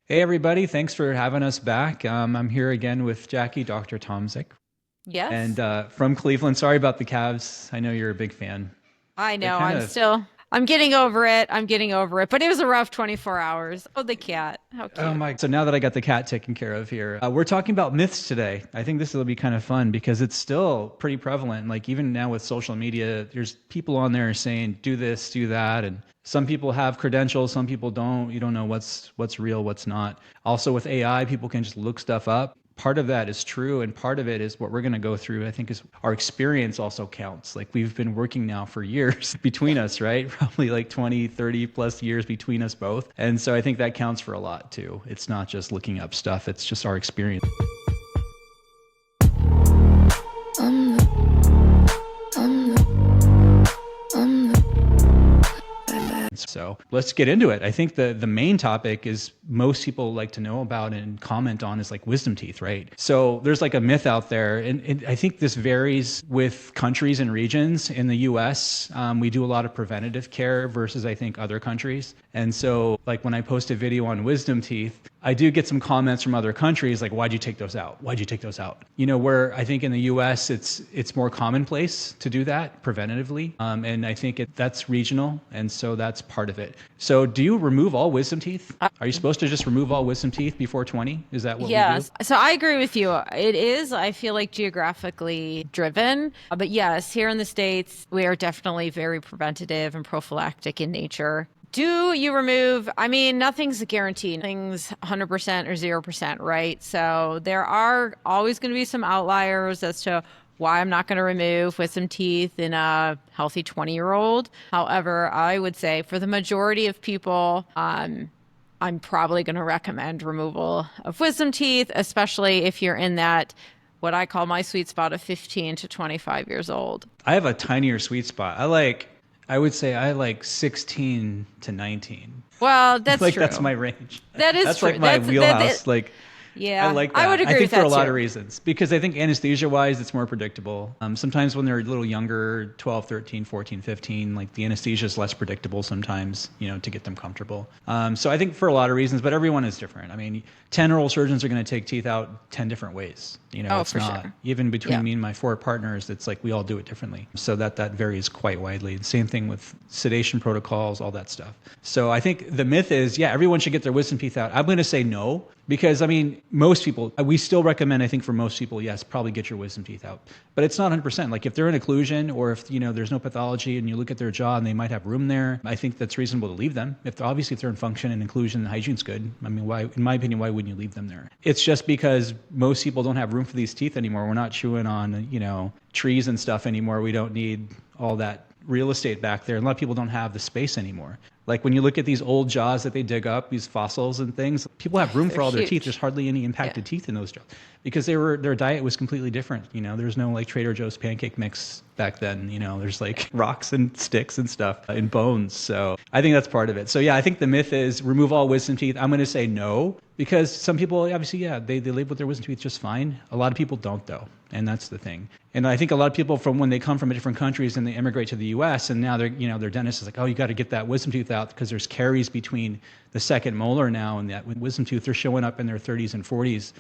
Hey, everybody. Thanks for having us back. I'm here again with Jackie, Dr. Tomsic, and Yes, from Cleveland. Sorry about the Cavs. I know you're a big fan. I They know. kind of, I'm getting over it. I'm getting over it. But it was a rough 24 hours. Oh, the cat. How oh cute. my. So now that I got the cat taken care of here, we're talking about myths today. I think this will be kind of fun because it's still pretty prevalent. Like even now with social media, there's people on there saying, do this, do that. And some people have credentials, some people don't. You don't know what's real, what's not. Also with AI, people can just look stuff up. Part of that is true, and part of it is what we're going to go through. I think is our experience also counts. Like we've been working now for years between us, right? Probably like 20, 30 plus years between us both. And so I think that counts for a lot too. It's not just looking up stuff, it's just our experience. I'm the, I'm the, I'm the So let's get into it. I think the main topic is most people like to know about and comment on is like wisdom teeth, right? So there's like a myth out there, and I think this varies with countries and regions. In the U.S., we do a lot of preventative care versus I think other countries. And so like when I post a video on wisdom teeth, I do get some comments from other countries like, "Why'd you take those out? Why'd you take those out?" You know, where I think in the U.S. it's more commonplace to do that preventatively, and I think that's regional, and so that's part of it. So, do you remove all wisdom teeth? Uh, Are you supposed to just remove all wisdom teeth before 20? Is that what we do? yes. So I agree with you. It is, I feel like, geographically driven. But yes, here in the States, we are definitely very preventative and prophylactic in nature. Do you remove? I mean, nothing's a guarantee. Nothing's 100% or 0%, right? So there are always going to be some outliers as to why I'm not going to remove wisdom teeth in a healthy 20-year-old. However, I would say for the majority of people, I'm probably going to recommend removal of wisdom teeth, especially if you're in that what I call my sweet spot of 15 to 25 years old. I have a tinier sweet spot. I would say I like 16 to 19. Well, that's Like that's true. my range. That is That's like true. my That wheelhouse. Like I yeah, like I would that. I agree think with for a that lot of too. reasons because I think anesthesia wise, it's more predictable. Sometimes when they're a little younger, 12, 13, 14, 15, like the anesthesia is less predictable sometimes, you know, to get them comfortable. So I think for a lot of reasons, but everyone is different. I mean, 10 oral surgeons are going to take teeth out 10 different ways. You know, Oh, it's for not sure. even between Yeah. me and my four partners. It's like we all do it differently. So that varies quite widely. Same thing with sedation protocols, all that stuff. So I think the myth is, yeah, everyone should get their wisdom teeth out. I'm going to say no because I mean, most people, we still recommend, I think for most people, yes, probably get your wisdom teeth out. But it's not 100%. Like if they're in occlusion or if, you know, there's no pathology and you look at their jaw and they might have room there, I think that's reasonable to leave them. Obviously if they're in function and inclusion and hygiene's good, I mean, why, in my opinion, why wouldn't you leave them there? It's just because most people don't have room for these teeth anymore. We're not chewing on, you know, trees and stuff anymore. We don't need all that real estate back there. And a lot of people don't have the space anymore. Like when you look at these old jaws that they dig up, these fossils and things, people have room They're for all their teeth. There's huge. hardly any Yeah. impacted teeth in those jaws because their diet was completely different. You know, there's no like Trader Joe's pancake mix back then. You know, there's like rocks and sticks and stuff and bones. So I think that's part of it. So yeah, I think the myth is remove all wisdom teeth. I'm going to say no because some people obviously, yeah, they live with their wisdom teeth just fine. A lot of people don't though. And that's the thing. And I think a lot of people from when they come from different countries and they immigrate to the U.S. and now they're, you know, their dentist is like, oh, you got to get that wisdom tooth out because there's caries between the second molar now and that wisdom tooth. They're showing up in their 30s and 40s,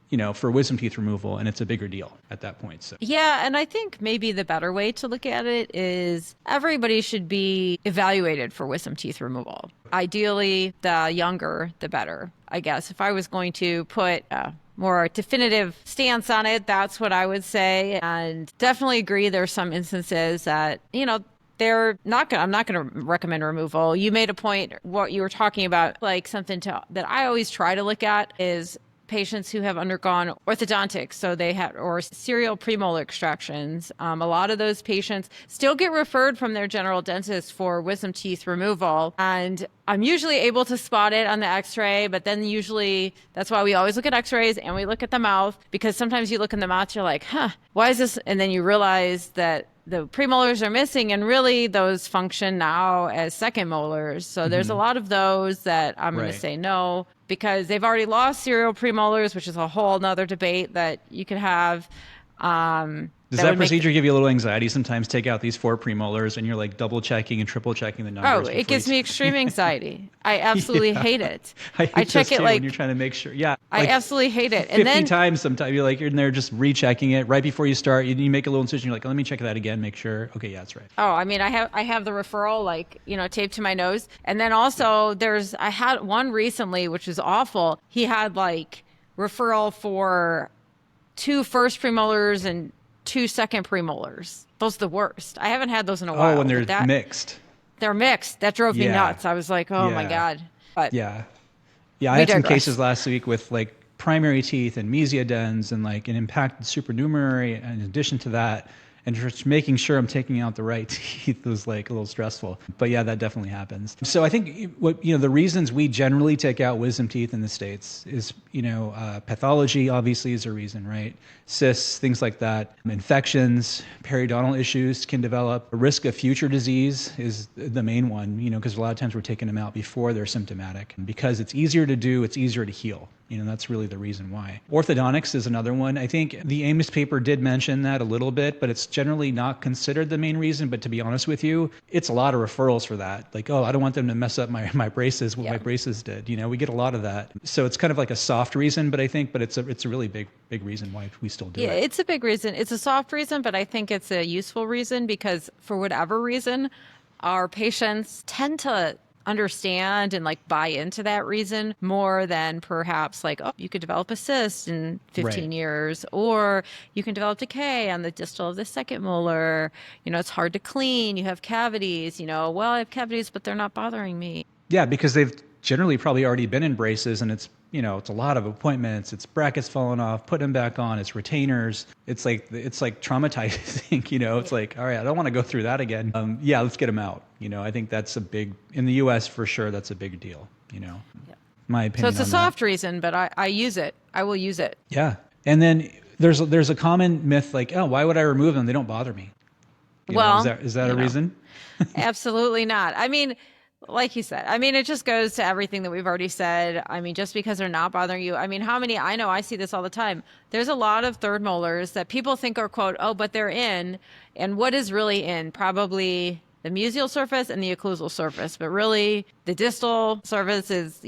you know, for wisdom teeth removal, and it's a bigger deal at that point. So Yeah, and I think maybe the better way to look at it is everybody should be evaluated for wisdom teeth removal. Ideally, the younger, the better. I guess if I was going to put a more definitive stance on it, that's what I would say. And definitely agree there's some instances that, you know, they're not gonna, I'm not going to recommend removal. You made a point, what you were talking about, like something that I always try to look at is patients who have undergone orthodontics, so they had or serial premolar extractions. A lot of those patients still get referred from their general dentist for wisdom teeth removal, and I'm usually able to spot it on the X-ray. But then usually that's why we always look at X-rays and we look at the mouth, because sometimes you look in the mouth, you're like, huh, why is this? And then you realize that the premolars are missing and really those function now as second molars. So there's a lot of those that I'm going to right. say no because they've already lost serial premolars, which is a whole nother debate that you could have. Does that procedure give you a little anxiety sometimes? Take out these 4 premolars and you're like double checking and triple checking the numbers. Oh, it gives me extreme anxiety. I absolutely hate it. I hate check this it too like when you're trying to make sure. Yeah. I Like absolutely hate it. 50 And then times sometimes you're like, you're in there just rechecking it right before you start. You make a little incision. You're like, let me check that again, make sure. Okay, yeah, that's right. oh, I mean, I have the referral like, taped to my nose. And then also I had one recently, which was awful. He had like referral for 2 first premolars and 2 second premolars. Those are the worst. I haven't had those in a while. Oh, when they're mixed. They're mixed. That drove me nuts. I was like, oh my God. But yeah. I had some cases last week with like primary teeth and mesiodens and like an impacted supernumerary. And in addition to that, and just making sure I'm taking out the right teeth was like a little stressful. But yeah, that definitely happens. So I think the reasons we generally take out wisdom teeth in the States is, pathology obviously is a reason, right? Cysts, things like that. Infections, periodontal issues can develop. A risk of future disease is the main one, because a lot of times we're taking them out before they're symptomatic. And because it's easier to do, it's easier to heal. That's really the reason why. Orthodontics is another one. I think the Amos paper did mention that a little bit, but it's generally not considered the main reason. But to be honest with you, it's a lot of referrals for that. Like, oh, I don't want them to mess up my braces, my braces did. We get a lot of that. So it's kind of like a soft reason, but it's a really big reason why we still do it. Yeah, it's a big reason. It's a soft reason, but I think it's a useful reason because for whatever reason, our patients tend to understand and like buy into that reason more than perhaps like, oh, you could develop a cyst in 15 years, or you can develop decay on the distal of the second molar. It's hard to clean. You have cavities, well, I have cavities, but they're not bothering me. Yeah, because they've generally probably already been in braces and it's a lot of appointments, it's brackets falling off, putting them back on, it's retainers. It's like traumatizing, it's like, all right, I don't want to go through that again. Let's get them out. I think that's in the US for sure, that's a big deal, my opinion. So it's a soft reason, but I use it. I will use it. Yeah. And then there's a common myth like, oh, why would I remove them? They don't bother me. Is that a reason? Absolutely not. I mean, like you said, it just goes to everything that we've already said. Just because they're not bothering you. I know I see this all the time. There's a lot of third molars that people think are, quote, oh, but they're in. And what is really in? Probably the mesial surface and the occlusal surface. But really, the distal surface is,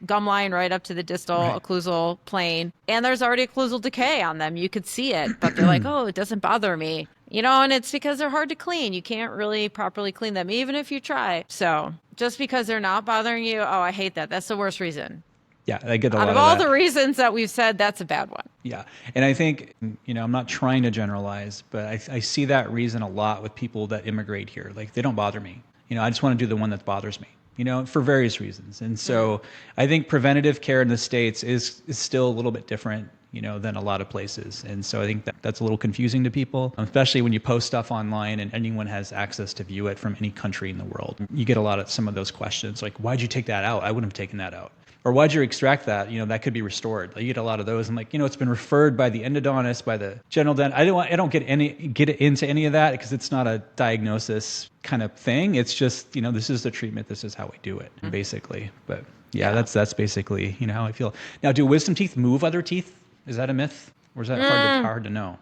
gum line right up to the distal occlusal plane. And there's already occlusal decay on them. You could see it, but they're like, oh, it doesn't bother me. And it's because they're hard to clean. You can't really properly clean them, even if you try. So just because they're not bothering you, oh, I hate that. That's the worst reason. Yeah, I get a lot of that. Out of all the reasons that we've said, that's a bad one. Yeah. And I think, I'm not trying to generalize, but I see that reason a lot with people that immigrate here. Like, they don't bother me. I just want to do the one that bothers me. For various reasons. And so I think preventative care in the States is still a little bit different, than a lot of places. And so I think that's a little confusing to people, especially when you post stuff online and anyone has access to view it from any country in the world. You get some of those questions like, why'd you take that out? I wouldn't have taken that out. Or why'd you extract that? That could be restored. You get a lot of those. I'm like, it's been referred by the endodontist, by the general dentist. I don't get into any of that because it's not a diagnosis kind of thing. It's just, this is the treatment. This is how we do it, basically. But that's basically, how I feel. Now, do wisdom teeth move other teeth? Is that a myth? Or is that hard to know?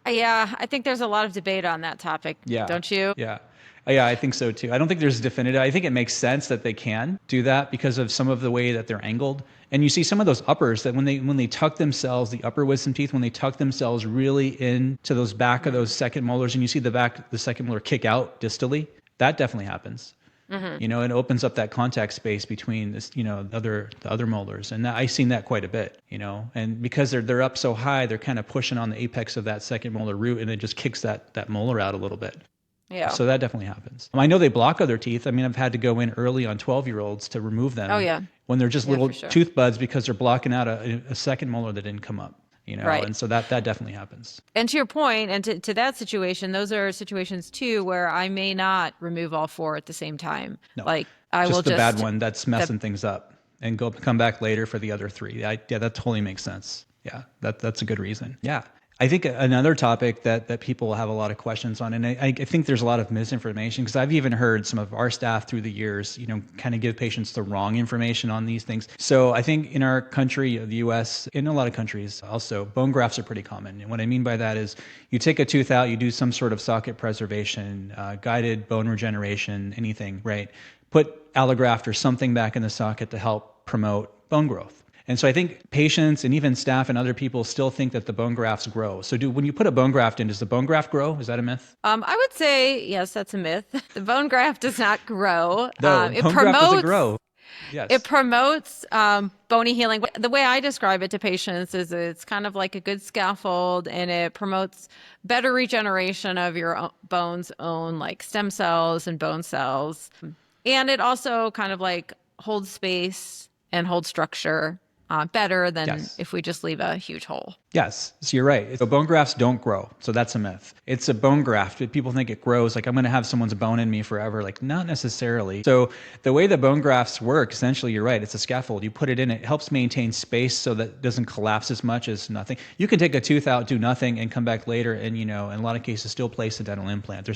Yeah, I think there's a lot of debate on that topic. Yeah. Don't you? Yeah. Yeah, I think so too. I don't think there's definitive. I think it makes sense that they can do that because of some of the way that they're angled. And you see some of those uppers that when they tuck themselves, the upper wisdom teeth, when they tuck themselves really into those back of those second molars, and you see the second molar kick out distally, that definitely happens. It opens up that contact space between this, the other molars, and I've seen that quite a bit. And because they're up so high, they're kind of pushing on the apex of that second molar root, and it just kicks that molar out a little bit. Yeah. So that definitely happens. I know they block other teeth. I've had to go in early on 12-year-olds to remove them. Oh yeah. When they're just little tooth buds because they're blocking out a second molar that didn't come up. Right. And so that definitely happens. And to your point, and to that situation, those are situations too where I may not remove all 4 at the same time. No, like the bad one that's messing things up, and come back later for the other 3. That totally makes sense. Yeah, that's a good reason. Yeah. I think another topic that people have a lot of questions on, and I think there's a lot of misinformation, because I've even heard some of our staff through the years, kind of give patients the wrong information on these things. So I think in our country, the US, in a lot of countries also, bone grafts are pretty common. And what I mean by that is you take a tooth out, you do some sort of socket preservation, guided bone regeneration, anything, right? Put allograft or something back in the socket to help promote bone growth. And so I think patients and even staff and other people still think that the bone grafts grow. So when you put a bone graft in, does the bone graft grow? Is that a myth? I would say, yes, that's a myth. The bone graft does not grow. No, bone graft doesn't grow. Yes. It promotes bony healing. The way I describe it to patients is it's kind of like a good scaffold, and it promotes better regeneration of your bone's own like stem cells and bone cells. And it also kind of like holds space and holds structure better than if we just leave a huge hole. Yes, so you're right. So bone grafts don't grow. So that's a myth. It's a bone graft. People think it grows. Like, I'm going to have someone's bone in me forever. Like, not necessarily. So the way the bone grafts work, essentially, you're right. It's a scaffold. You put it in, it helps maintain space so that it doesn't collapse as much as nothing. You can take a tooth out, do nothing, and come back later and, in a lot of cases, still place a dental implant.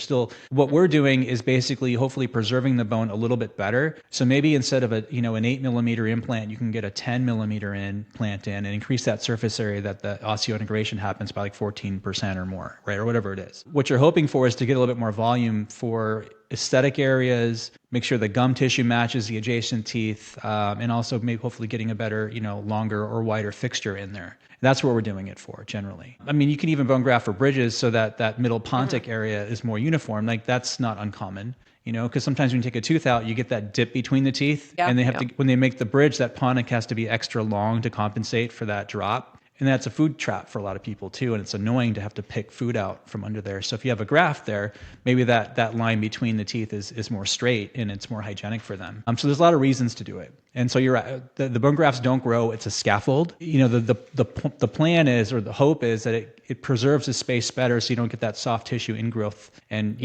What we're doing is basically hopefully preserving the bone a little bit better. So maybe instead of an 8mm implant, you can get a 10mm implant in and increase that surface area that the osseointegration happens by like 14% or more, right? Or whatever it is. What you're hoping for is to get a little bit more volume for aesthetic areas, make sure the gum tissue matches the adjacent teeth, and also maybe hopefully getting a better, longer or wider fixture in there. That's what we're doing it for generally. I mean, you can even bone graft for bridges so that middle pontic area is more uniform. Like, that's not uncommon. Because sometimes when you take a tooth out, you get that dip between the teeth, and they have to, when they make the bridge, that pontic has to be extra long to compensate for that drop. And that's a food trap for a lot of people too. And it's annoying to have to pick food out from under there. So if you have a graft there, maybe that line between the teeth is more straight and it's more hygienic for them. So there's a lot of reasons to do it. And so you're right. The bone grafts don't grow. It's a scaffold. The plan is, or the hope is, that it preserves the space better so you don't get that soft tissue ingrowth and,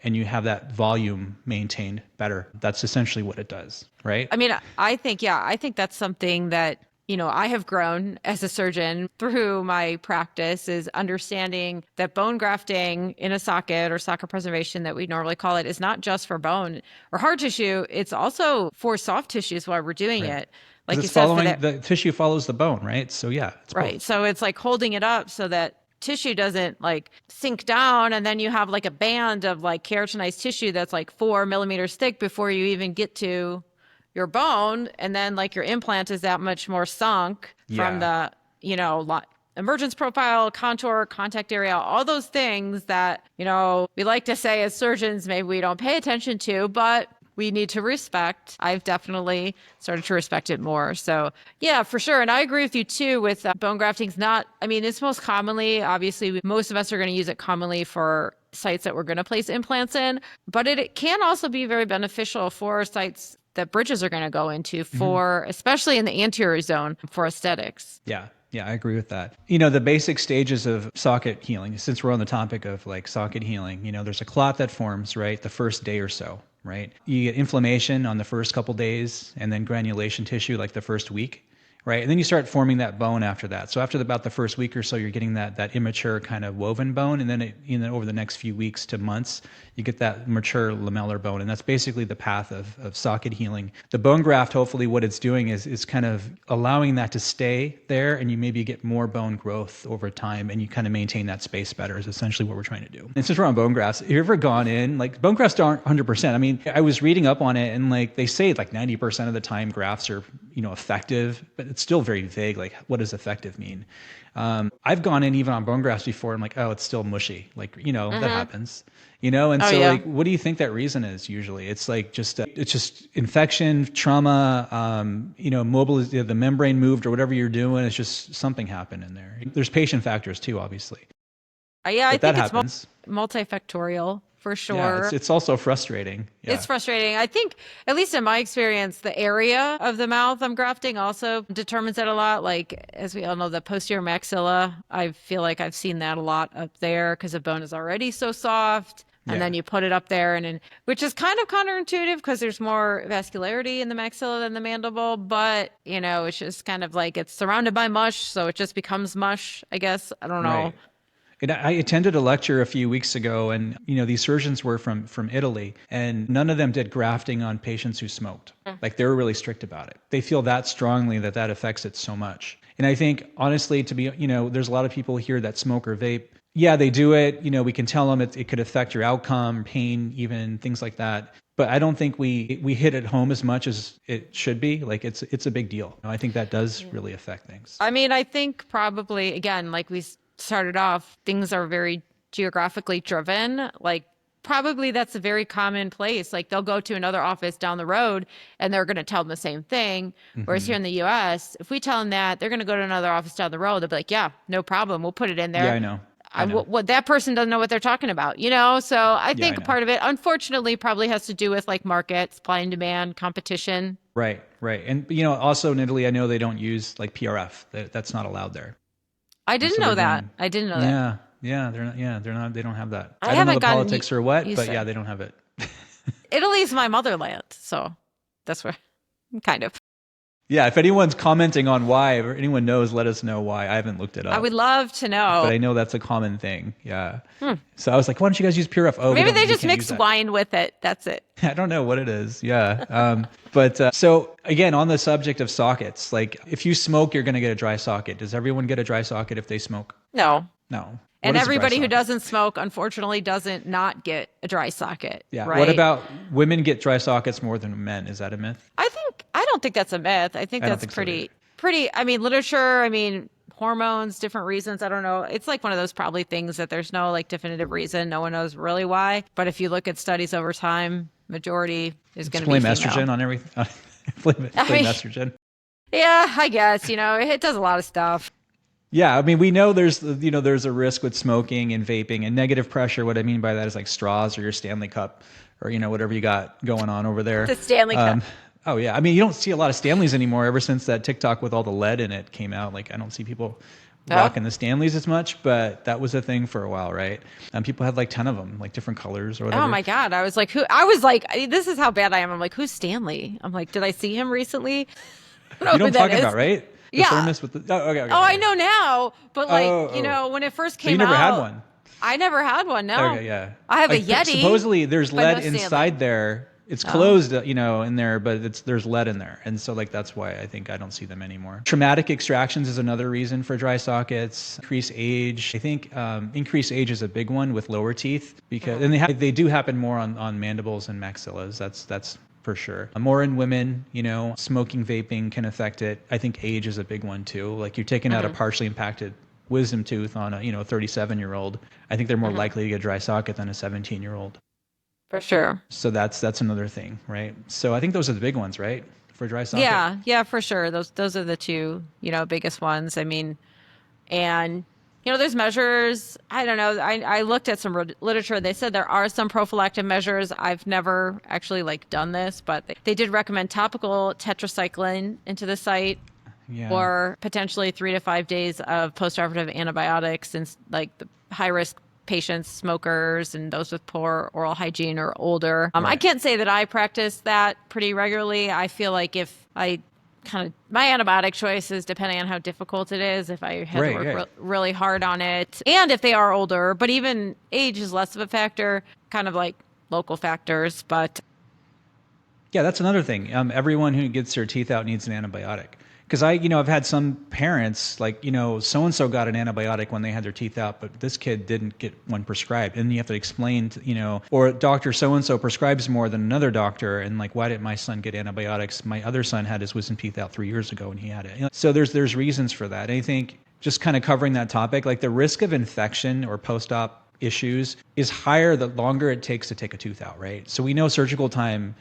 and you have that volume maintained better. That's essentially what it does, right? I mean, I think that's something that, I have grown as a surgeon through my practice, is understanding that bone grafting in a socket, or socket preservation that we normally call it, is not just for bone or hard tissue. It's also for soft tissues while we're doing it. Like you said, the tissue follows the bone, right? So it's right. Both. So it's like holding it up so that tissue doesn't like sink down, and then you have like a band of like keratinized tissue that's like 4 millimeters thick before you even get to your bone, and then like your implant is that much more sunk from the emergence profile, contour, contact area, all those things that we like to say as surgeons maybe we don't pay attention to, but we need to respect. I've definitely started to respect it more. So yeah, for sure. And I agree with you too with bone grafting. It's most commonly, obviously, most of us are going to use it commonly for sites that we're going to place implants in, but it can also be very beneficial for sites that bridges are going to go into for, especially in the anterior zone, for aesthetics. Yeah, I agree with that. The basic stages of socket healing, since we're on the topic of like socket healing, there's a clot that forms, right, the first day or so, right? You get inflammation on the first couple days, and then granulation tissue like the first week. Right. And then you start forming that bone after that. So after about the first week or so, you're getting that immature kind of woven bone. And then over the next few weeks to months, you get that mature lamellar bone. And that's basically the path of socket healing. The bone graft, hopefully what it's doing is kind of allowing that to stay there, and you maybe get more bone growth over time, and you kind of maintain that space better is essentially what we're trying to do. And since we're on bone grafts, have you ever gone in, like bone grafts aren't 100%. I mean, I was reading up on it, and like they say like 90% of the time grafts are, effective, but it's still very vague. Like, what does effective mean? I've gone in even on bone grafts before. I'm like, oh, it's still mushy. Like, that happens, and like, what do you think that reason is? Usually it's like it's just infection, trauma, the membrane moved or whatever you're doing. It's just something happened in there. There's patient factors too, obviously. I think it's multifactorial. For sure. Yeah, it's also frustrating. Yeah. It's frustrating. I think, at least in my experience, the area of the mouth I'm grafting also determines that a lot. Like, as we all know, the posterior maxilla, I feel like I've seen that a lot up there because the bone is already so soft. And then you put it up there, and which is kind of counterintuitive because there's more vascularity in the maxilla than the mandible, but it's just kind of like it's surrounded by mush, so it just becomes mush, I guess. I don't know. Right. And I attended a lecture a few weeks ago, and these surgeons were from Italy, and none of them did grafting on patients who smoked. Like, they were really strict about it. They feel that strongly that affects it so much. And I think, honestly, there's a lot of people here that smoke or vape. Yeah, they do it. We can tell them it could affect your outcome, pain, even things like that. But I don't think we hit it home as much as it should be. Like, it's a big deal. I think that does really affect things. I mean, I think probably, again, like we started off, things are very geographically driven. Like, probably that's a very common place. Like, they'll go to another office down the road and they're going to tell them the same thing. Whereas here in the US, if we tell them that, they're going to go to another office down the road. They'll be like, yeah, no problem. We'll put it in there. Yeah, I know. What that person doesn't know what they're talking about, So I think part of it, unfortunately, probably has to do with like market, supply and demand, competition. Right. And also in Italy, I know they don't use like PRF. That's not allowed there. I didn't know that. I didn't know that. Yeah, they're not. They don't have that. I don't know the haven't politics or what, but yeah, they don't have it. Italy's my motherland, so that's where, kind of. Yeah, if anyone's commenting on why, or anyone knows, let us know why. I haven't looked it up. I would love to know. But I know that's a common thing. Yeah. So I was like, why don't you guys use PRF? Oh, maybe they just mix wine with it. That's it. I don't know what it is. Yeah. But so again, on the subject of sockets, like if you smoke, you're going to get a dry socket. Does everyone get a dry socket if they smoke? No. What and everybody who doesn't smoke, unfortunately, doesn't not get a dry socket. Yeah. Right? What about women get dry sockets more than men? Is that a myth? I don't think that's a myth. I think that's pretty, I mean, literature, hormones, different reasons. I don't know. It's like one of those probably things that there's no like definitive reason. No one knows really why. But if you look at studies over time, majority is going to be female. Estrogen on everything. Blame estrogen. Yeah, I guess, it does a lot of stuff. Yeah, we know there's a risk with smoking and vaping and negative pressure. What I mean by that is like straws or your Stanley Cup or whatever you got going on over there. The Stanley Cup. Oh yeah, you don't see a lot of Stanleys anymore ever since that TikTok with all the lead in it came out. Like I don't see people rocking the Stanleys as much, but that was a thing for a while, right? People had like 10 of them, like different colors or whatever. Oh my God, I was like, this is how bad I am. I'm like, who's Stanley? I'm like, did I see him recently? You know what I'm talking about, right? The thermos with the, okay. I know now, but when it first came out. So you never had one? I never had one, no. Okay, yeah. I have a Yeti. Supposedly there's lead inside there. It's closed, in there, but there's lead in there. And so that's why I think I don't see them anymore. Traumatic extractions is another reason for dry sockets. Increased age. I think increased age is a big one with lower teeth because and they do happen more on mandibles and maxillas. That's for sure. More in women, smoking, vaping can affect it. I think age is a big one too. Like you're taking out a partially impacted wisdom tooth on a 37-year-old. I think they're more likely to get a dry socket than a 17-year-old. For sure. So that's another thing, right? So I think those are the big ones, right? For dry socket. Yeah, for sure. Those are the two, biggest ones. And there's measures. I don't know. I looked at some literature. They said there are some prophylactic measures. I've never actually done this, but they did recommend topical tetracycline into the site. Yeah. Or potentially 3 to 5 days of post-operative antibiotics in the high-risk patients, smokers, and those with poor oral hygiene or older. Right. I can't say that I practice that pretty regularly. I feel like if I my antibiotic choices, depending on how difficult it is, if I have to work really hard on it, and if they are older, but even age is less of a factor, kind of like local factors. But yeah, that's another thing. Everyone who gets their teeth out needs an antibiotic. Because I've had some parents so-and-so got an antibiotic when they had their teeth out, but this kid didn't get one prescribed. And you have to explain, or doctor so-and-so prescribes more than another doctor. And why didn't my son get antibiotics? My other son had his wisdom teeth out 3 years ago and he had it. So there's reasons for that. And I think just kind of covering that topic, the risk of infection or post-op issues is higher the longer it takes to take a tooth out, right? So we know surgical time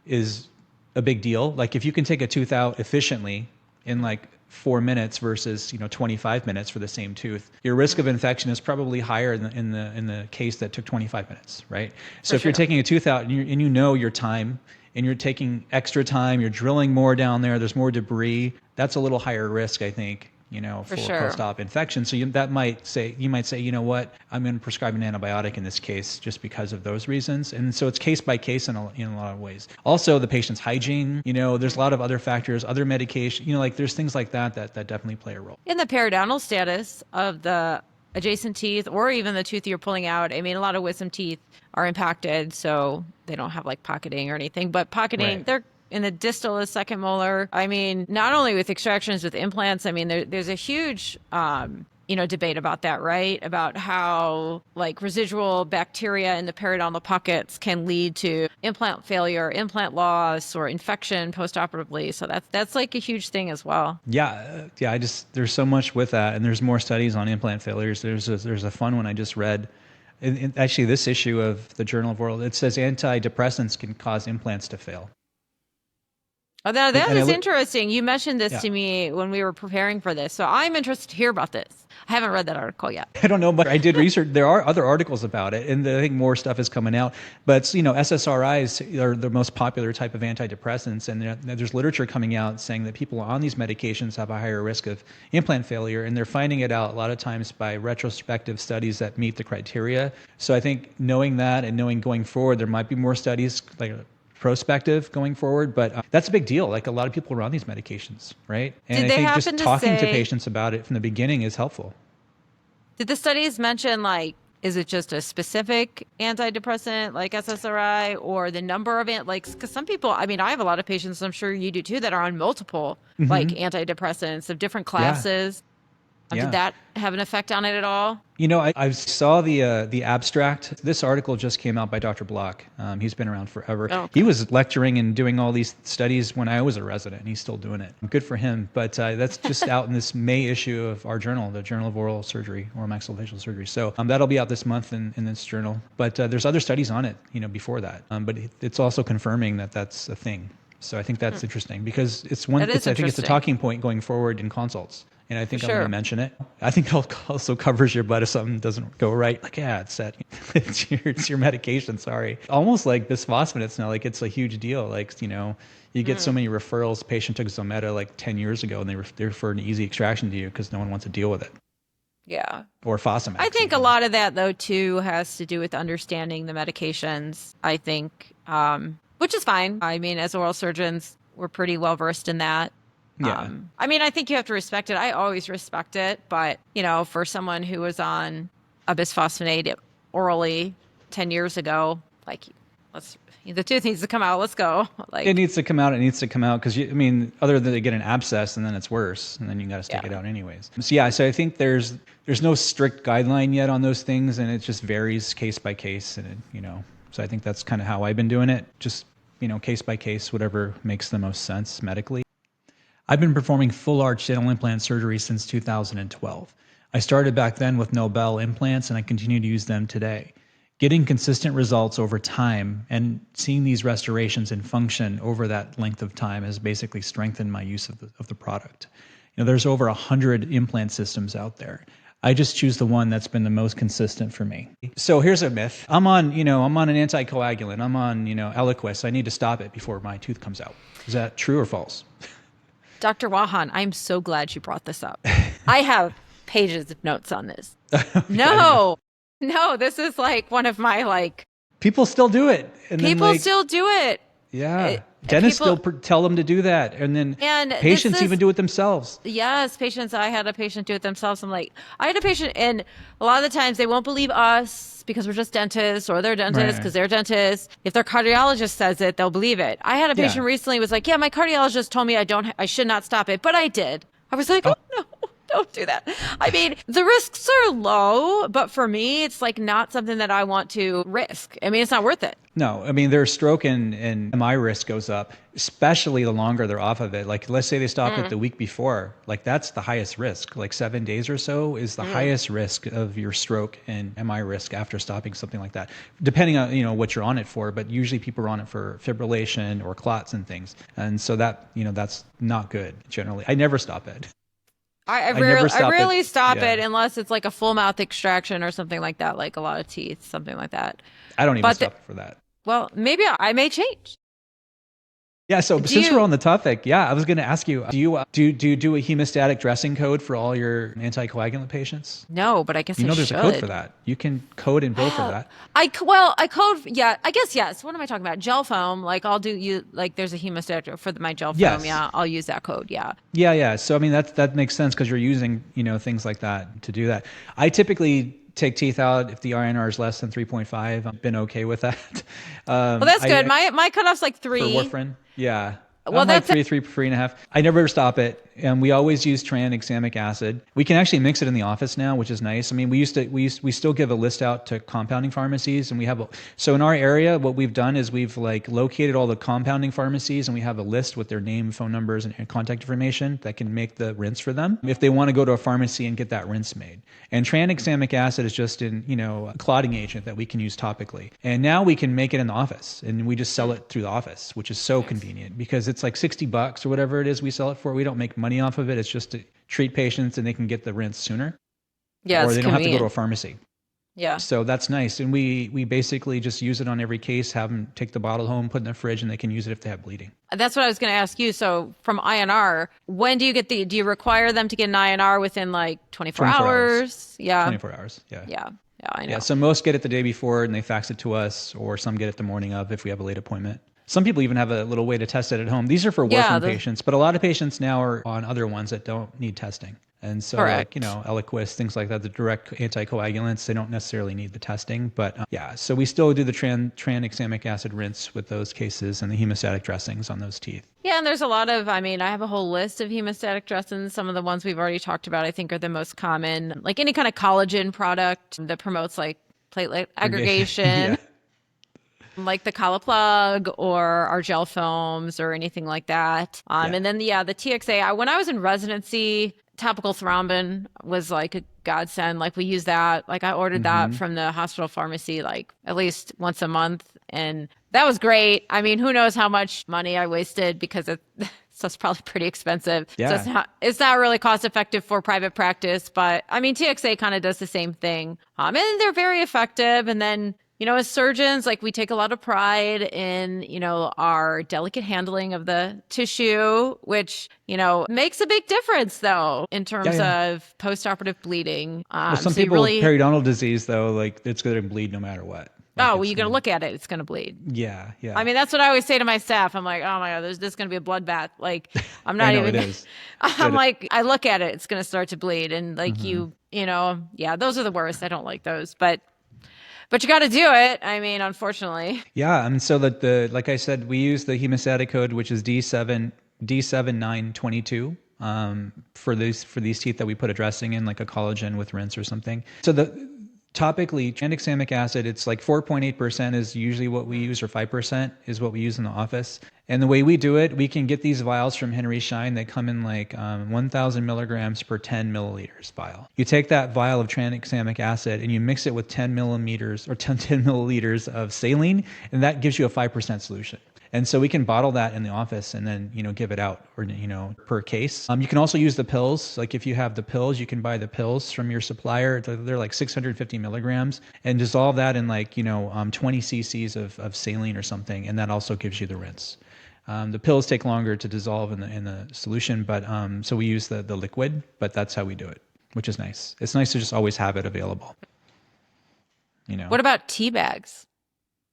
is a big deal. If you can take a tooth out efficiently, in 4 minutes versus 25 minutes for the same tooth, your risk of infection is probably higher in the case that took 25 minutes, right? So if you're taking a tooth out and your time and you're taking extra time, you're drilling more down there, there's more debris, that's a little higher risk, I think, For for sure. post-op infection. So you might say, you know what, I'm going to prescribe an antibiotic in this case just because of those reasons. And so it's case by case in a lot of ways. Also, the patient's hygiene, there's a lot of other factors, other medication, like there's things like that definitely play a role. In the periodontal status of the adjacent teeth or even the tooth you're pulling out, I mean, a lot of wisdom teeth are impacted, so they don't have like pocketing or anything, but pocketing, Right. they're in the distal is second molar. I mean, not only with extractions, with implants, I mean, there's a huge, debate about that, right? About how like residual bacteria in the periodontal pockets can lead to implant failure, implant loss, or infection postoperatively. So that's like a huge thing as well. Yeah. There's so much with that. And there's more studies on implant failures. There's a fun one I just read. Actually, this issue of the Journal of Oral, it says antidepressants can cause implants to fail. Oh, that And is interesting. You mentioned this yeah. to me when we were preparing for this. So I'm interested to hear about this. I haven't read that article yet. I don't know, but I did research. There are other articles about it, and I think more stuff is coming out. But SSRIs are the most popular type of antidepressants, and there's literature coming out saying that people on these medications have a higher risk of implant failure, and they're finding it out a lot of times by retrospective studies that meet the criteria. So I think knowing that and knowing going forward, there might be more studies like prospective going forward, but that's a big deal. Like a lot of people are on these medications, right? And Did I they think just happen to talking to say, patients about it from the beginning is helpful. did the studies mention like, is it just a specific antidepressant like SSRI or the number of because some people, I mean, I have a lot of patients, I'm sure you do too, that are on multiple like antidepressants of different classes. Yeah. Did that have an effect on it at all? I saw the abstract. This article just came out by Dr. Block. He's been around forever. Oh, okay. He was lecturing and doing all these studies when I was a resident, and he's still doing it. Good for him. But that's just out in this May issue of our journal, the Journal of Oral Surgery, Oral Maxillofacial Surgery. So that'll be out this month in this journal. But there's other studies on it, before that. But it's also confirming that that's a thing. So I think that's interesting because I think it's a interesting. talking point going forward in consults. And I think I'm Sure. going to mention it. I think it also covers your butt if something doesn't go right. Like, yeah, it's set. It's your medication. Sorry. Almost like bisphosphonates now. Like it's a huge deal. Like, you get so many referrals. Patient took Zometa like 10 years ago and they referred an easy extraction to you because no one wants to deal with it. Yeah. Or Fosamax. I think a lot of that though too has to do with understanding the medications. I think, which is fine. I mean, as oral surgeons, we're pretty well versed in that. Yeah. I mean, I think you have to respect it. I always respect it. But, for someone who was on a bisphosphonate orally 10 years ago, like, the tooth needs to come out. Let's go. Like, it needs to come out. It needs to come out because, other than they get an abscess and then it's worse and then you got to stick it out anyways. So I think there's no strict guideline yet on those things and it just varies case by case. And, so I think that's kind of how I've been doing it. Just, case by case, whatever makes the most sense medically. I've been performing full arch dental implant surgery since 2012. I started back then with Nobel implants and I continue to use them today. Getting consistent results over time and seeing these restorations in function over that length of time has basically strengthened my use of the product. There's over 100 implant systems out there. I just choose the one that's been the most consistent for me. So here's a myth. I'm on an anticoagulant. I'm on, Eliquis. I need to stop it before my tooth comes out. Is that true or false? Dr. Wahan, I'm so glad you brought this up. I have pages of notes on this. No, this is like one of my people still do it. And people still do it. Yeah. Dentists still tell them to do that. And then patients even do it themselves. Yes, patients. I had a patient do it themselves. I had a patient, and a lot of the times they won't believe us because we're just dentists, or they're dentists because they're dentists. If their cardiologist says it, they'll believe it. I had a patient recently who was like, yeah, my cardiologist told me I should not stop it, but I did. I was like, oh no. Don't do that. I mean, the risks are low, but for me, it's not something that I want to risk. I mean, it's not worth it. No, their stroke and MI risk goes up, especially the longer they're off of it. Like, let's say they stop it the week before. That's the highest risk. 7 days or so is the highest risk of your stroke and MI risk after stopping something like that, depending on, what you're on it for. But usually people are on it for fibrillation or clots and things. And so that, that's not good generally. I never stop it. I rarely stop it unless it's a full mouth extraction or something like that, like a lot of teeth, something like that. I don't even stop it for that. Well, maybe I may change. Yeah, so Do since we're you? on the topic, I was going to ask you, do a hemostatic dressing code for all your anticoagulant patients? No, but I guess You I know, there's a code for should. that. You can code and bill for Oh, that. I code, yeah, I guess yes. What am I talking about? Gel foam, like I'll do you like there's a hemostatic for my gel foam, Yes. yeah, I'll use that code, yeah. Yeah, yeah. So I mean, that makes sense because you're using things like that to do that. I typically take teeth out if the INR is less than 3.5. I've been okay with that. Well, that's good. I My cutoff's like for 3. warfarin, yeah. Well, I'm like that's 3.5. I never stop it. And we always use tranexamic acid. We can actually mix it in the office now, which is nice. I mean, we still give a list out to compounding pharmacies, and we have so in our area, what we've done is we've like located all the compounding pharmacies, and we have a list with their name, phone numbers, and contact information that can make the rinse for them if they want to go to a pharmacy and get that rinse made. And tranexamic acid is just a clotting agent that we can use topically. And now we can make it in the office, and we just sell it through the office, which is so convenient because it's like $60 or whatever it is we sell it for. We don't make money off of it. It's just to treat patients and they can get the rinse sooner, yeah, or it's they don't have to go to a convenient. pharmacy. Yeah. So that's nice. And we basically just use it on every case, have them take the bottle home, put it in the fridge, and they can use it if they have bleeding. That's what I was going to ask you. So from INR, when do you require them to get an INR within like 24 24 hours. hours? Yeah. 24 hours. Yeah. Yeah. Yeah, I know. Yeah. So most get it the day before and they fax it to us, or some get it the morning of if we have a late appointment. Some people even have a little way to test it at home. These are for warfarin patients, but a lot of patients now are on other ones that don't need testing. And so, Correct. like, Eliquis, things like that, the direct anticoagulants, they don't necessarily need the testing. But so we still do the tranexamic acid rinse with those cases and the hemostatic dressings on those teeth. Yeah, and there's a lot of, I mean, I have a whole list of hemostatic dressings. Some of the ones we've already talked about, I think, are the most common. Like any kind of collagen product that promotes like platelet aggregation. Yeah. Like the Coloplug or our gel foams or anything like that. And then, the TXA, when I was in residency, topical thrombin was like a godsend. Like we use that. Like I ordered that from the hospital pharmacy like at least once a month. And that was great. I mean, who knows how much money I wasted because so it's probably pretty expensive. Yeah. So it's not really cost effective for private practice. But I mean, TXA kind of does the same thing. And they're very effective. And then, as surgeons, like we take a lot of pride in, our delicate handling of the tissue, which, makes a big difference though, in terms of post-operative bleeding. Well, some so you people with really, periodontal disease, though, like it's going to bleed no matter what. oh, well, you're going to look at it. It's going to bleed. Yeah. Yeah. I mean, that's what I always say to my staff. I'm like, oh my God, this is going to be a bloodbath. Like, I'm not I know even, it is. I'm like, I look at it, it's going to start to bleed. And like those are the worst. I don't like those, but you got to do it. I mean, unfortunately. Yeah, and so that like I said, we use the hemostatic code, which is D7922, for these teeth that we put a dressing in, like a collagen with rinse or something. So topically, tranexamic acid, it's like 4.8% is usually what we use, or 5% is what we use in the office. And the way we do it, we can get these vials from Henry Schein. They come in like 1,000 milligrams per 10 milliliters vial. You take that vial of tranexamic acid and you mix it with 10 millimeters or 10 milliliters of saline, and that gives you a 5% solution. And so we can bottle that in the office and then, give it out or, per case. You can also use the pills. Like if you have the pills, you can buy the pills from your supplier. They're like 650 milligrams, and dissolve that in like, 20 cc's of saline or something. And that also gives you the rinse. The pills take longer to dissolve in the solution, but so we use the liquid, but that's how we do it, which is nice. It's nice to just always have it available. What about tea bags?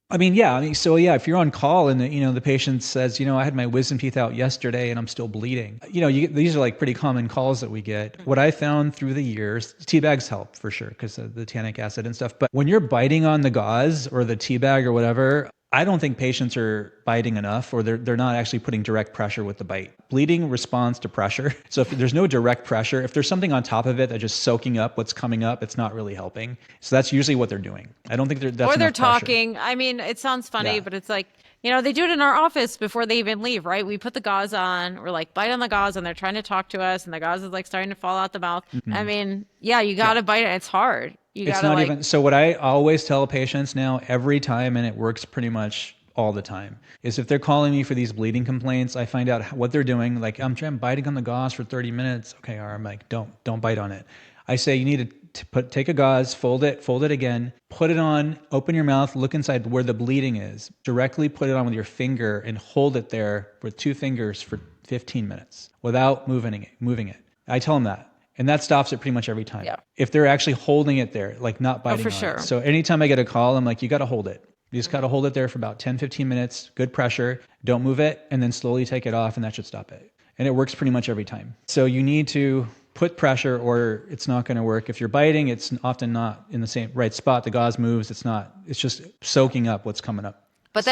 I mean, if you're on call and the patient says, I had my wisdom teeth out yesterday and I'm still bleeding. These are like pretty common calls that we get. What I found through the years, tea bags help for sure because of the tannic acid and stuff. But when you're biting on the gauze or the tea bag or whatever, I don't think patients are biting enough, or they're not actually putting direct pressure with the bite. Bleeding responds to pressure. So if there's no direct pressure, if there's something on top of it that's just soaking up what's coming up, it's not really helping. So that's usually what they're doing. I don't think that's or they're enough pressure. talking. I mean, it sounds funny, but it's like, they do it in our office before they even leave, right? We put the gauze on, we're like, bite on the gauze, and they're trying to talk to us, and the gauze is like starting to fall out the mouth. I mean, you got to bite it. It's hard. It's not even. So what I always tell patients now every time, and it works pretty much all the time, is if they're calling me for these bleeding complaints, I find out what they're doing. Like, I'm biting on the gauze for 30 minutes. Okay, or I'm like, don't bite on it. I say you need to take a gauze, fold it again, put it on, open your mouth, look inside where the bleeding is, directly put it on with your finger and hold it there with 2 fingers for 15 minutes without moving it. I tell them that. And that stops it pretty much every time. Yeah. If they're actually holding it there, like not biting for on sure. it. So anytime I get a call, I'm like, you got to hold it. You just got to hold it there for about 10, 15 minutes, good pressure, don't move it, and then slowly take it off, and that should stop it. And it works pretty much every time. So you need to put pressure or it's not going to work. If you're biting, it's often not in the same right spot. The gauze moves. It's just soaking up what's coming up. But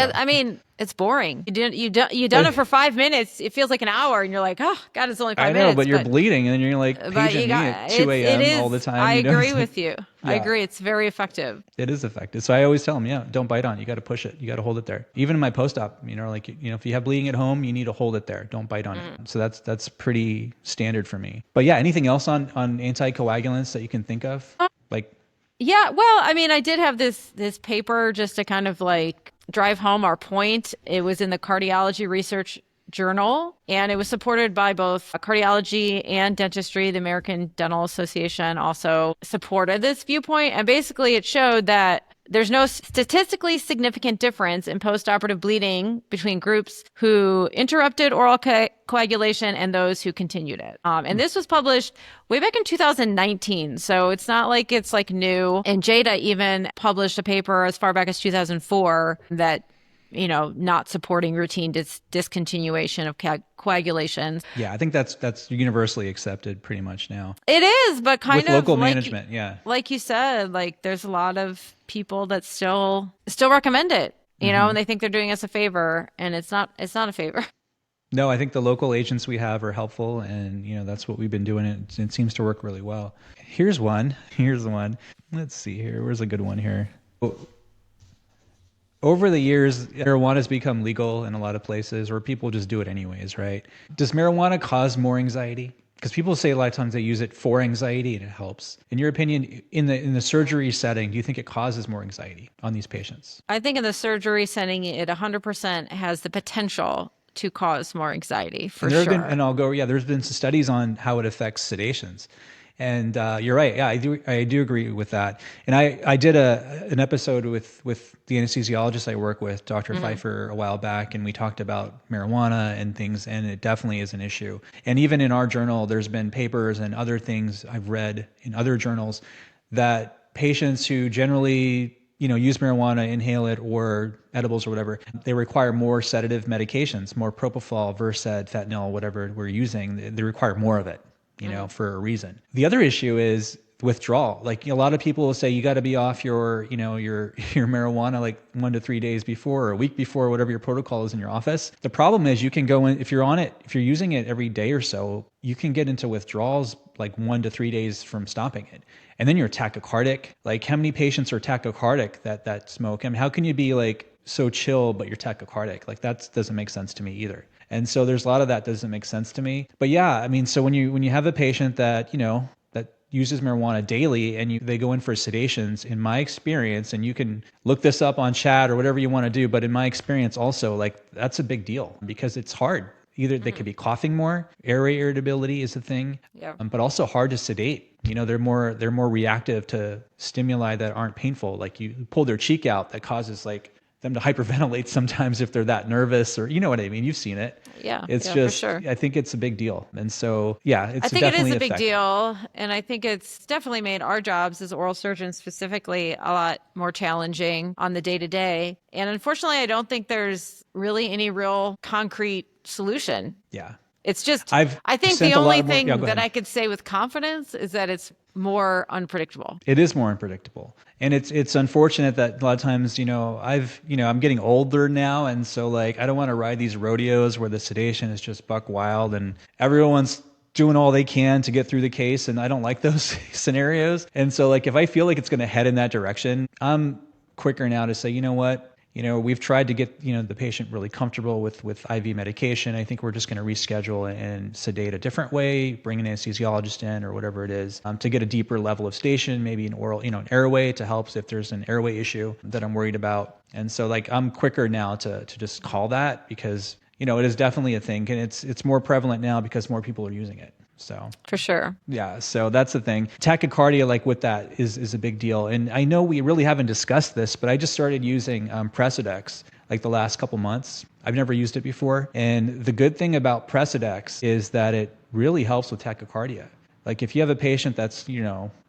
it's boring. You done it for 5 minutes. It feels like an hour, and you're like, oh God, it's only 5 minutes. I know, but you're bleeding, and you're like paging me at 2 a.m. all the time. I agree with you. Yeah. I agree. It's very effective. It is effective. So I always tell them, don't bite on. You got to push it. You got to hold it there. Even in my post-op, if you have bleeding at home, you need to hold it there. Don't bite on it. So that's pretty standard for me. But yeah, anything else on anticoagulants that you can think of? Yeah, well, I did have this paper just to kind of like drive home our point. It was in the Cardiology Research Journal, and it was supported by both cardiology and dentistry. The American Dental Association also supported this viewpoint. And basically it showed that there's no statistically significant difference in post-operative bleeding between groups who interrupted oral coagulation and those who continued it. And this was published way back in 2019. So it's not like it's like new. And JADA even published a paper as far back as 2004 that not supporting routine discontinuation of coagulation. Yeah, I think that's universally accepted pretty much now. It is, but with local management, yeah. Like you said, like there's a lot of people that still recommend it, and they think they're doing us a favor, and it's not a favor. No, I think the local agents we have are helpful, and that's what we've been doing. It seems to work really well. Here's one. Let's see here. Where's a good one here? Over the years, marijuana has become legal in a lot of places, or people just do it anyways, right? Does marijuana cause more anxiety? Because people say a lot of times they use it for anxiety and it helps. In your opinion, in the surgery setting, do you think it causes more anxiety on these patients? I think in the surgery setting, it 100% has the potential to cause more anxiety, for sure. There's been some studies on how it affects sedations. And you're right. Yeah, I do agree with that. And I did an episode with the anesthesiologist I work with, Dr. Pfeiffer, a while back, and we talked about marijuana and things, and it definitely is an issue. And even in our journal, there's been papers and other things I've read in other journals that patients who generally use marijuana, inhale it, or edibles or whatever, they require more sedative medications, more propofol, Versed, fentanyl, whatever we're using. They require more of it. For a reason. The other issue is withdrawal. Like a lot of people will say you got to be off your marijuana like 1 to 3 days before or a week before, whatever your protocol is in your office. The problem is you can go in, if you're using it every day or so, you can get into withdrawals like 1 to 3 days from stopping it. And then you're tachycardic. Like how many patients are tachycardic that smoke? I mean, how can you be like so chill, but you're tachycardic? Like that doesn't make sense to me either. And so there's a lot of that doesn't make sense to me. But yeah, so when you have a patient that, that uses marijuana daily and they go in for sedations, in my experience, and you can look this up on chat or whatever you want to do, but in my experience also, like that's a big deal because it's hard. Either they could be coughing more, airway irritability is a thing, but also hard to sedate. They're more reactive to stimuli that aren't painful. Like you pull their cheek out, that causes like them to hyperventilate sometimes if they're that nervous, or you know what I mean. You've seen it. It's just, for sure. I think it's a big deal, and so I think it is a big deal, and I think it's definitely made our jobs as oral surgeons specifically a lot more challenging on the day to day. And unfortunately, I don't think there's really any real concrete solution. Yeah. It's just, I think the only thing that I could say with confidence is that it's more unpredictable. It is more unpredictable. And it's unfortunate that a lot of times, I'm getting older now. And so like, I don't want to ride these rodeos where the sedation is just buck wild and everyone's doing all they can to get through the case. And I don't like those scenarios. And so like, if I feel like it's going to head in that direction, I'm quicker now to say, you know what? We've tried to get, the patient really comfortable with IV medication. I think we're just going to reschedule and sedate a different way, bring an anesthesiologist in or whatever it is, to get a deeper level of sedation, maybe an oral, an airway to help if there's an airway issue that I'm worried about. And so like, I'm quicker now to just call that because, it is definitely a thing, and it's more prevalent now because more people are using it. So For sure. yeah, so that's the thing. Tachycardia, like with that, is a big deal. And I know we really haven't discussed this, but I just started using Precedex like the last couple months. I've never used it before. And the good thing about Precedex is that it really helps with tachycardia. Like if you have a patient that's,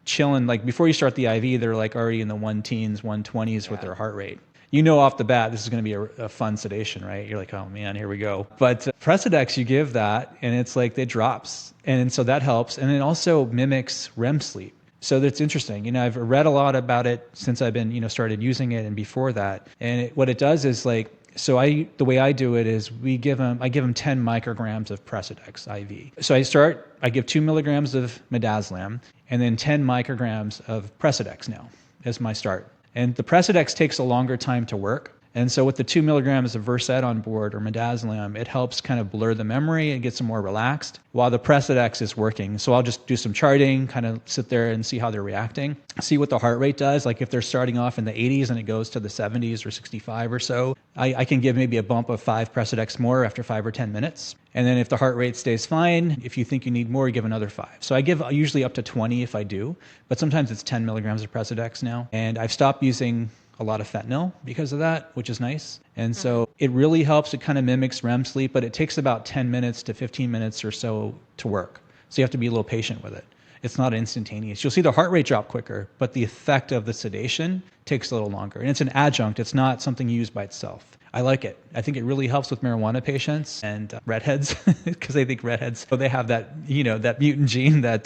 chilling, like before you start the IV, they're like already in the 110s, 120s with their heart rate. You know off the bat, this is going to be a fun sedation, right? You're like, oh man, here we go. But Precedex, you give that and it's like it drops. And so that helps. And it also mimics REM sleep. So that's interesting. I've read a lot about it since I've been, started using it and before that. And what it does is like, the way I do it is I give them 10 micrograms of Precedex IV. So I give 2 milligrams of midazolam and then 10 micrograms of Precedex now as my start. And the Precedex takes a longer time to work. And so with the 2 milligrams of Versed on board or midazolam, it helps kind of blur the memory and gets them more relaxed while the Precedex is working. So I'll just do some charting, kind of sit there and see how they're reacting, see what the heart rate does. Like if they're starting off in the 80s and it goes to the 70s or 65 or so, I can give maybe a bump of 5 Precedex more after 5 or 10 minutes. And then if the heart rate stays fine, if you think you need more, you give another 5. So I give usually up to 20 if I do, but sometimes it's 10 milligrams of Precedex now. And I've stopped using a lot of fentanyl because of that, which is nice. And so it really helps. It kind of mimics REM sleep, but it takes about 10 minutes to 15 minutes or so to work. So you have to be a little patient with it. It's not instantaneous. You'll see the heart rate drop quicker, but the effect of the sedation takes a little longer. And it's an adjunct. It's not something you use by itself. I like it. I think it really helps with marijuana patients and redheads because I think redheads, they have that, that mutant gene that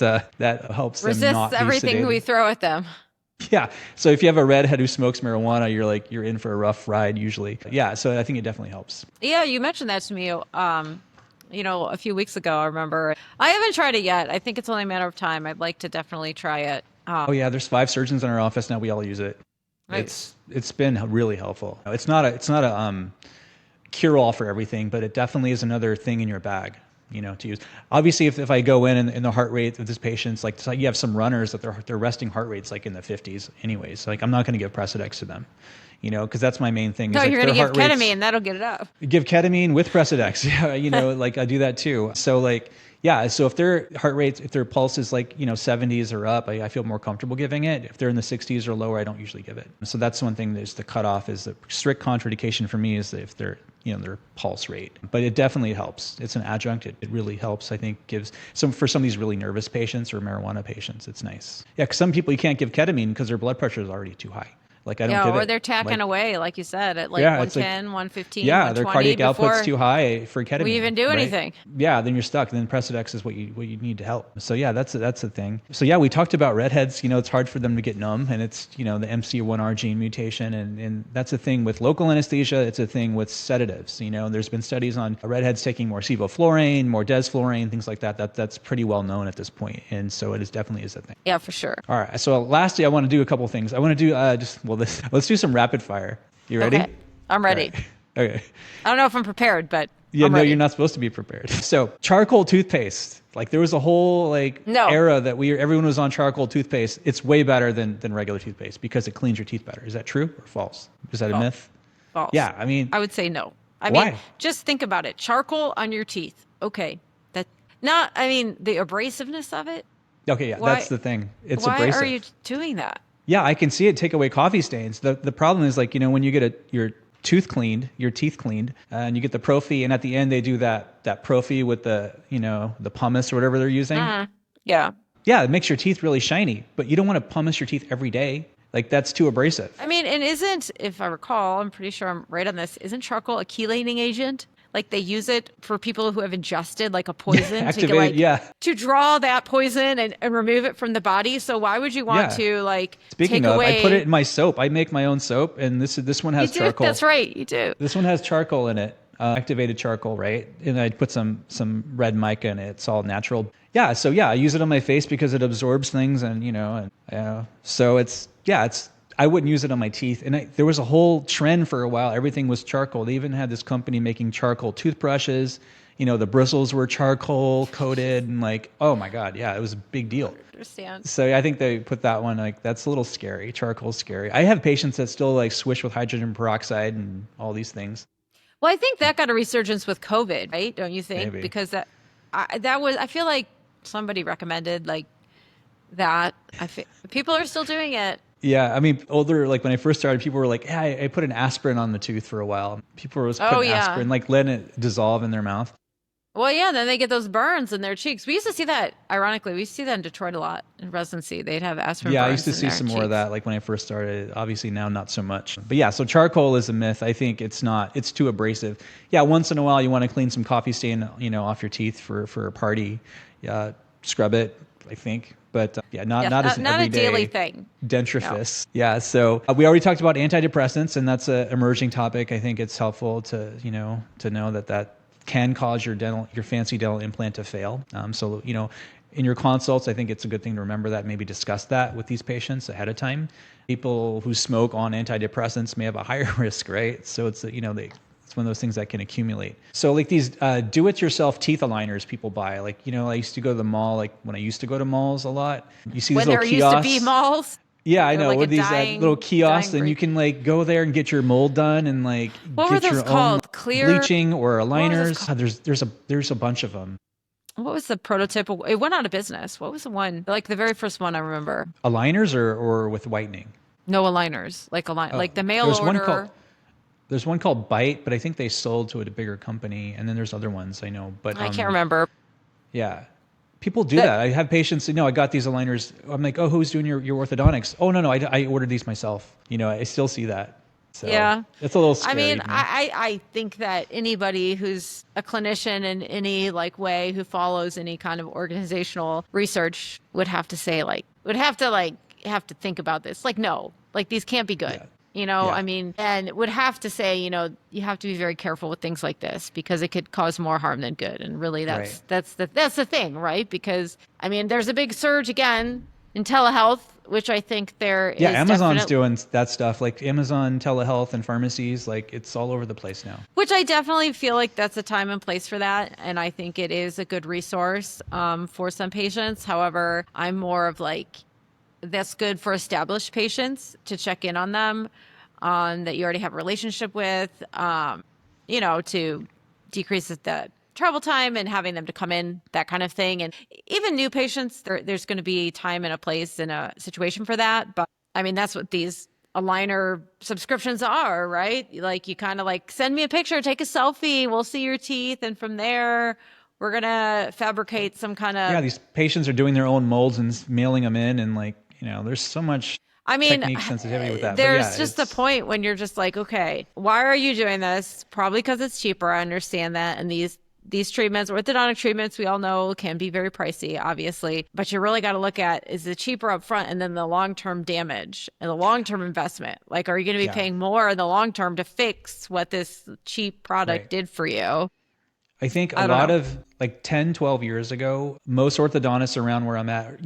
helps them not be everything sedated. we throw at them. Yeah. So if you have a redhead who smokes marijuana, you're in for a rough ride usually. Yeah. So I think it definitely helps. Yeah, you mentioned that to me, a few weeks ago. I remember. I haven't tried it yet. I think it's only a matter of time. I'd like to definitely try it. Oh yeah, there's 5 surgeons in our office now. We all use it. Nice. It's been really helpful. It's not a cure all for everything, but it definitely is another thing in your bag. To use. Obviously, if I go in the heart rate of this patient's like you have some runners that their resting heart rate's like in the 50s anyways. Like I'm not going to give Precedex to them, because that's my main thing. No, you're going to give ketamine. That'll get it up. Give ketamine with Precedex. Yeah, like I do that too. So like, yeah. So if their heart rates, if their pulse is like, 70s or up, I feel more comfortable giving it. If they're in the 60s or lower, I don't usually give it. So that's one thing that's the cutoff is the strict contraindication for me is if they're, their pulse rate. But it definitely helps. It's an adjunct. It really helps, I think, for some of these really nervous patients or marijuana patients, it's nice. Yeah, because some people you can't give ketamine because their blood pressure is already too high. Like I don't give it. Or they're tacking away, like you said, at like 110, 115, yeah, 120. their cardiac output's too high for ketamine. We even do anything. Yeah, then you're stuck. Then Precedex is what you need to help. So yeah, that's the thing. So yeah, we talked about redheads. It's hard for them to get numb, and it's the MC1R gene mutation, and that's a thing with local anesthesia. It's a thing with sedatives. There's been studies on redheads taking more sevoflurane, more desflurane, things like that. That's pretty well known at this point, and so it definitely is a thing. Yeah, for sure. All right. So lastly, I want to do a couple of things. I want to do let's do some rapid fire. You ready? Okay. I'm ready. Right. Okay. I don't know if I'm prepared, but yeah, I'm ready. You're not supposed to be prepared. So charcoal toothpaste, like there was a whole era that everyone was on charcoal toothpaste. It's way better than regular toothpaste because it cleans your teeth better. Is that true or false? Is that a myth? False. Yeah, I would say no. Why? Mean, just think about it. Charcoal on your teeth. Okay. The abrasiveness of it. Okay, yeah, that's the thing. It's abrasive. Why are you doing that? Yeah, I can see it take away coffee stains. The problem is when you get your teeth cleaned, and you get the Prophy, and at the end they do that Prophy with the the pumice or whatever they're using. Yeah. Yeah, it makes your teeth really shiny, but you don't want to pumice your teeth every day. Like that's too abrasive. And isn't, if I recall, I'm pretty sure I'm right on this, isn't charcoal a chelating agent? Like they use it for people who have ingested like a poison to draw that poison and remove it from the body. So why would you want to Speaking take of, away? I put it in my soap. I make my own soap, and this one has charcoal. That's right, you do. This one has charcoal in it, activated charcoal, right? And I put some red mica in it. It's all natural. Yeah, so I use it on my face because it absorbs things, and so it's. I wouldn't use it on my teeth. And there was a whole trend for a while. Everything was charcoal. They even had this company making charcoal toothbrushes. The bristles were charcoal coated and oh my God. Yeah, it was a big deal. I understand. So I think they put that one, that's a little scary. Charcoal's scary. I have patients that still swish with hydrogen peroxide and all these things. Well, I think that got a resurgence with COVID, right? Don't you think? Maybe. Because I feel like Somebody recommended like that. People are still doing it. Yeah, I mean, older, like when I first started, people were like, yeah, I put an aspirin on the tooth for a while. People were just Oh putting yeah. aspirin, like letting it dissolve in their mouth. Well, yeah, then they get those burns in their cheeks. We used to see that, ironically, we used to see that in Detroit a lot in residency. They'd have aspirin Yeah, I used burns to in see their some more of cheeks. that, like when I first started. Obviously now not so much. But yeah, so charcoal is a myth. I think it's not, it's too abrasive. Yeah, once in a while you want to clean some coffee stain, off your teeth for a party. Yeah, scrub it, I think. But yeah, Yes, not as an not a daily everyday thing. No. dentifrice. Yeah, so we already talked about antidepressants, and that's an emerging topic. I think it's helpful to know that can cause your fancy dental implant to fail. So in your consults, I think it's a good thing to remember that. Maybe discuss that with these patients ahead of time. People who smoke on antidepressants may have a higher risk, right? So it's it's one of those things that can accumulate. So like these do-it-yourself teeth aligners people buy. Like, I used to go to the mall, like when I used to go to malls a lot. You see these When little there used to be kiosks. malls, Yeah, I they're know. like a With these little dying kiosks, and you breed. can like go there and get your mold done and like What were get those your own called? Clear? bleaching or What were those aligners. called? There's a bunch of them. What was the prototype? It went out of business. What was the one? Like the very first one I remember. Aligners or with whitening. No aligners. Oh, Like the mail there's one called order. there's one called Bite, but I think they sold to a bigger company. And then there's other ones I know. But I can't remember. yeah, people do That that. I have patients say, no, I got these aligners. I'm like, oh, who's doing your orthodontics? Oh, no, I ordered these myself. I still see that. So Yeah. it's a little I scary mean, to me. I think that anybody who's a clinician in any like way who follows any kind of organizational research would have to say have to think about this. Like, no, like these can't be good. Yeah. I Yeah. mean, and would have to say, you have to be very careful with things like this because it could cause more harm than good. And really Right. that's the thing, right? Because I mean, there's a big surge again in telehealth, which I think there Yeah, is Amazon's definitely. doing that stuff, like Amazon telehealth and pharmacies, like it's all over the place now. Which I definitely feel like that's a time and place for that. And I think it is a good resource for some patients. However, I'm more of like, that's good for established patients to check in on them that you already have a relationship with, to decrease the travel time and having them to come in, that kind of thing. And even new patients, there's going to be time and a place and a situation for that. But I mean, that's what these aligner subscriptions are, right? Like you kind of like send me a picture, take a selfie, we'll see your teeth. And from there, we're going to fabricate some kind Yeah, of, these patients are doing their own molds and mailing them in, and like, there's so much I mean, technique sensitivity with that. But yeah, there's just a point when you're just like, okay, why are you doing this? Probably because it's cheaper. I understand that. And these treatments, orthodontic treatments, we all know can be very pricey, obviously. But you really got to look at, is it cheaper up front and then the long-term damage and the long-term investment? Like, are you going to be yeah, paying more in the long term to fix what this cheap product right. did for you? I think a I don't lot know. of like 10, 12 years ago, most orthodontists around where I'm at,